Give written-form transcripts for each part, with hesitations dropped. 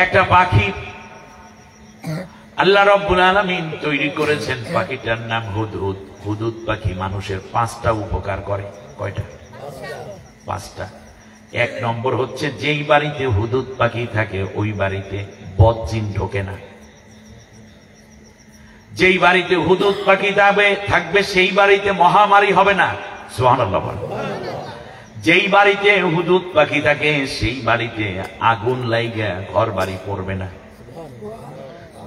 একটা পাখি আল্লাহ রাব্বুল আলামিন তৈরি করেছেন, পাখিটার নাম হুদহুদ। হুদহুদ পাখি মানুষের 5টা উপকার করে। কয়টা? 5টা। 1 নম্বর হচ্ছে, যেই বাড়িতে হুদহুদ পাখি থাকে ওই বাড়িতে বদজিন ঢোকে না। যেই বাড়িতে হুদহুদ পাখি থাকবে সেই বাড়িতে মহামারী হবে না। সুবহানাল্লাহ। যেই বাড়িতে হুদহুদ পাখি থাকে সেই বাড়িতে আগুন লাইগা ঘর বাড়ি পড়বে না।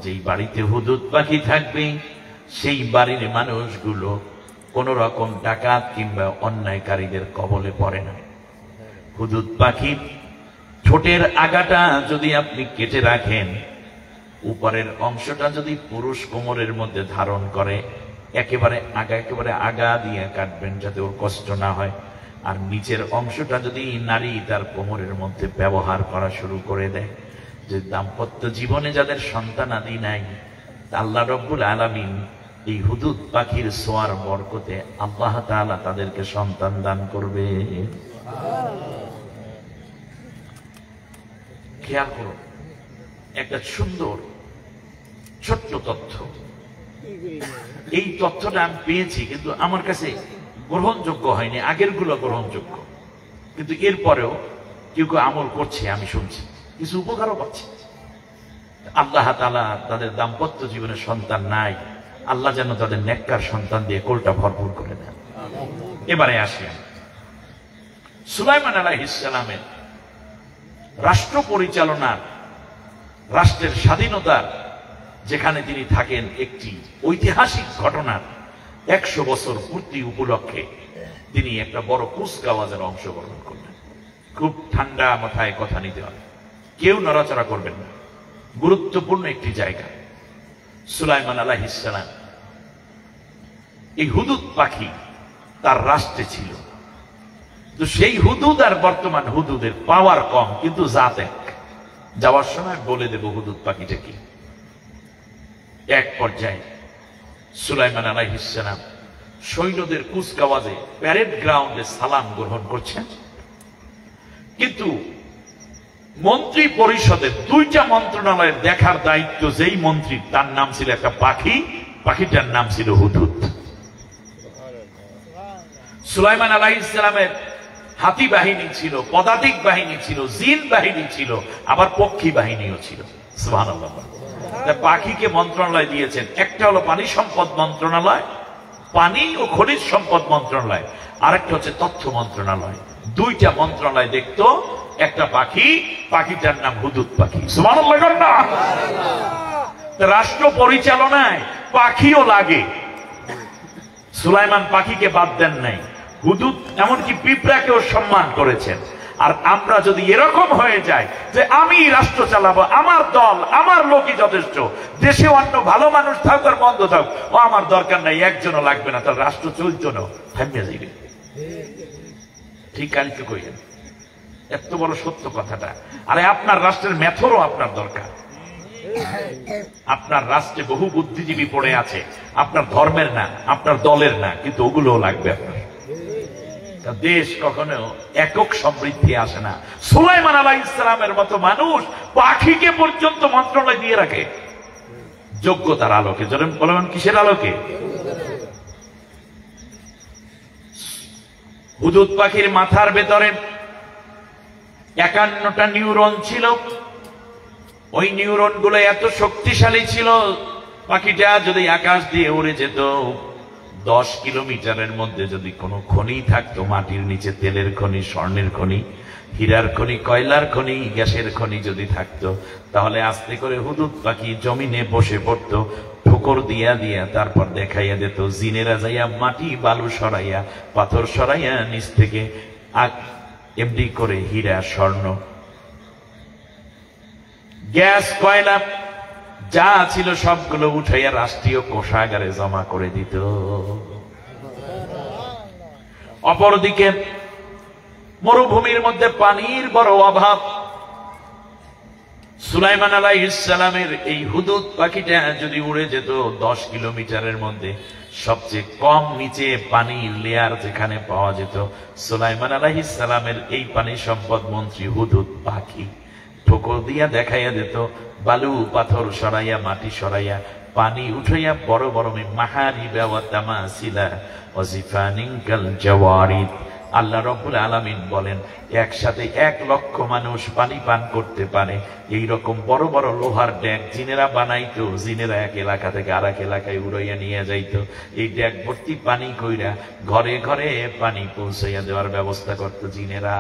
যেই বাড়িতে হুদহুদ পাখি থাকবে সেই বাড়ির মানুষগুলো কোন রকম ডাকাত কিংবা অন্যায়কারীদের কবলে পড়ে না। হুদহুদ পাখির ঠোঁটের আগাটা যদি আপনি কেটে রাখেন, উপরের অংশটা যদি পুরুষ কোমরের মধ্যে ধারণ করে, একেবারে আগা দিয়ে কাটবেন যাতে ওর কষ্ট না হয়। আর নিচের অংশটা যদি নারী তার কোমরের মধ্যে ব্যবহার করা শুরু করে দেয়, যে দাম্পত্য জীবনে যাদের সন্তানাদি নাই, আল্লাহ রাব্বুল আলামিন এই হুদহুদ পাখির ছোঁয়ার বরকতে আল্লাহ তাআলা তাদেরকে সন্তান দান করবে। খেয়াল করুন, একটা সুন্দর ছোট্ট তথ্য। এই তথ্যটা আমি পেয়েছি, কিন্তু আমার কাছে গ্রহণযোগ্য হয়নি। আগের গুলো গ্রহণযোগ্য, কিন্তু এরপরেও কেউ কেউ আমল করছে, আমি শুনছি, কিছু উপকারও পাচ্ছে। আল্লাহ তাআলা তাদের দাম্পত্য জীবনে সন্তান নাই, আল্লাহ যেন তাদের নেককার সন্তান দিয়ে কোলটা ভরপুর করে দেন। এবারে আসি সুলাইমান আলাইহিস সালামের রাষ্ট্র পরিচালনার, রাষ্ট্রের স্বাধীনতার যেখানে তিনি থাকেন, একটি ঐতিহাসিক ঘটনার 100 বছর পূর্তি উপলক্ষে তিনি একটা বড় কুচকাওয়াজের অংশগ্রহণ করলেন। খুব ঠান্ডা মাথায় কথা নিতে হবে, কেউ নড়াচড়া করবেন না। গুরুত্বপূর্ণ একটি জায়গা। সুলাইমান আলাইহিস সালাম, এই হুদহুদ পাখি তার রাষ্ট্রে ছিল। তো সেই হুদহুদ আর বর্তমান হুদহুদের পাওয়ার কম, কিন্তু জাত এক। যাওয়ার সময় বলে দেব হুদহুদ পাখিটা কি। এক পর্যায়ে সুলাইমান আলাইহিস সালাম সৈন্যদের কুচকাওয়াজে প্যারেড গ্রাউন্ডে সালাম গ্রহণ করছেন, কিন্তু মন্ত্রী পরিষদের 2টা মন্ত্রণালয়ের দেখার দায়িত্ব যেই মন্ত্রী, তার নাম ছিল একটা পাখি, পাখিটার নাম ছিল হুদহুদ। সুলাইমান আলাইহিস সালামের হাতি বাহিনী ছিল, পদাতিক বাহিনী ছিল, জিন বাহিনী ছিল, আবার পক্ষী বাহিনীও ছিল। সুবহানাল্লাহ। পাখিকে মন্ত্রণালয় দিয়েছেন, একটা হলো পানি সম্পদ মন্ত্রণালয়, পানি ও খনিজ সম্পদ মন্ত্রণালয়, আরেকটা হচ্ছে তথ্য মন্ত্রণালয়। 2টা মন্ত্রণালয় দেখতো একটা পাখি, পাখিটার নাম হুদহুদ পাখি। সুবহানাল্লাহ। রাষ্ট্র পরিচালনায় পাখিও লাগে। সুলাইমান পাখিকে বাদ দেন নাই, হুদহুদ এমনকি পিঁপড়াকেও সম্মান করেছেন। আর আমরা যদি এরকম হয়ে যায় যে আমি রাষ্ট্র চালাবো, আমার দল, আমার লোকই যথেষ্ট, দেশে অন্য ভালো মানুষ থাক আর বন্ধ থাক, ও আমার দরকার নাই, একজনও লাগবে না, তার রাষ্ট্র চলতো না, থামিয়ে যাইবে। ঠিক কালকে কইলেন, এত বড় সত্য কথাটা। আরে আপনার রাষ্ট্রের মেথরও আপনার দরকার। আপনার রাষ্ট্রে বহু বুদ্ধিজীবী পড়ে আছে, আপনার ধর্মের না, আপনার দলের না, কিন্তু ওগুলোও লাগবে আপনার। দেশ কখনো একক সমৃদ্ধি আসে না। সুলাইমান আলাইহিস সালামের মতো মানুষ পাখিকে পর্যন্ত মন্ত্রণালয় দিয়ে রাখে যোগ্যতার আলোকে। বলবেন কিসের আলোকে? হুদহুদ পাখির মাথার ভেতরে 51টা নিউরন ছিল। ওই নিউরন গুলো এত শক্তিশালী ছিল, পাখিটা যদি আকাশ দিয়ে উড়ে যেত, 10 কিলোমিটারের মধ্যে যদি কোনো খনি থাকতো, মাটির নিচে তেলের খনি, স্বর্ণের খনি, হীরার খনি, কয়লার খনি, গ্যাসের খনি যদি থাকতো, তাহলে আস্তে করে হুদহুদ পাখি জমিনে বসে পড়তো, ঠোকর দিয়া দিয়া তারপর দেখাইয়া দিত। জিনেরা যাইয়া মাটি বালু সরাইয়া, পাথর সরাইয়া নিচ থেকে এমডি করে হীরা, স্বর্ণ, গ্যাস, কয়লা যা ছিল সবগুলো উঠাইয়া রাষ্ট্রীয় কোষাগারে জমা করে দিত। অপরদিকে মরুভূমির মধ্যে পানির বড় অভাব। সুলাইমান আলাইহিস সালামের এই হুদহুদ পাখিটা যদি উড়ে যেত 10 কিলোমিটারের মধ্যে, সবচেয়ে কম নিচে পানির লেয়ার যেখানে পাওয়া যেত, সুলাইমান আলাইহিস সালামের এই পানি সম্পদ মন্ত্রী হুদহুদ পাখি ঠোকর দিয়া দেখাইয়া দিত, বালু পাথর সরাইয়া মাটি সরাইয়া পানি উঠাইয়া বড় বড় মাহারিবা ওয়া তামাসিলা ওয়া জিফানিন কাল জাওয়ারিদ। আল্লাহ রাব্বুল আলামিন বলেন একসাথে 1 লক্ষ মানুষ পানি পান করতে পারে এইরকম বড় বড় লোহার ড্যাগ জিনেরা বানাইতো। জিনেরা এক এলাকা থেকে আরেক এলাকায় উড়াইয়া নিয়ে যাইতো। এই ড্যাগ ভর্তি পানি কইরা ঘরে ঘরে পানি পৌঁছাইয়া দেওয়ার ব্যবস্থা করতো জিনেরা।